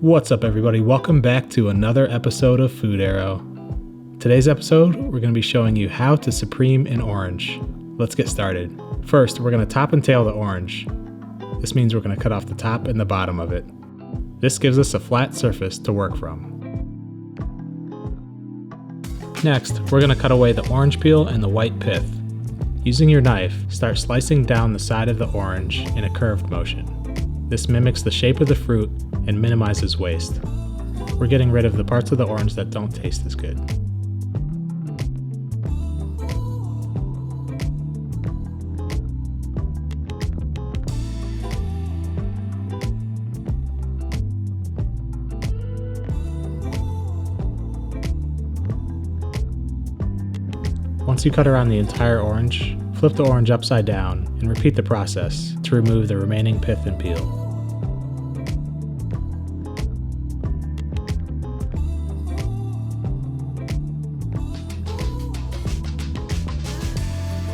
What's up, everybody? Welcome back to another episode of Food Arrow. Today's episode, we're going to be showing you how to supreme an orange. Let's get started. First, we're going to top and tail the orange. This means we're going to cut off the top and the bottom of it. This gives us a flat surface to work from. Next, we're going to cut away the orange peel and the white pith. Using your knife, start slicing down the side of the orange in a curved motion. This mimics the shape of the fruit and minimizes waste. We're getting rid of the parts of the orange that don't taste as good. Once you cut around the entire orange, flip the orange upside down and repeat the process to remove the remaining pith and peel.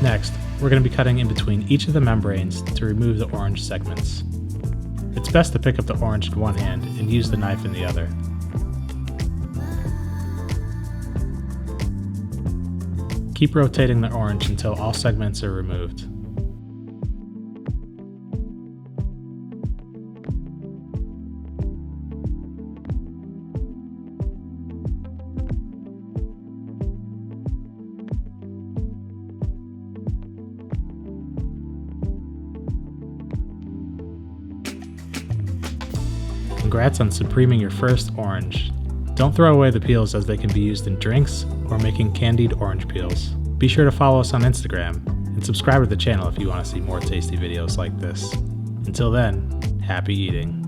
Next, we're going to be cutting in between each of the membranes to remove the orange segments. It's best to pick up the orange in one hand and use the knife in the other. Keep rotating the orange until all segments are removed. Congrats on supreming your first orange. Don't throw away the peels, as they can be used in drinks or making candied orange peels. Be sure to follow us on Instagram and subscribe to the channel if you want to see more tasty videos like this. Until then, happy eating.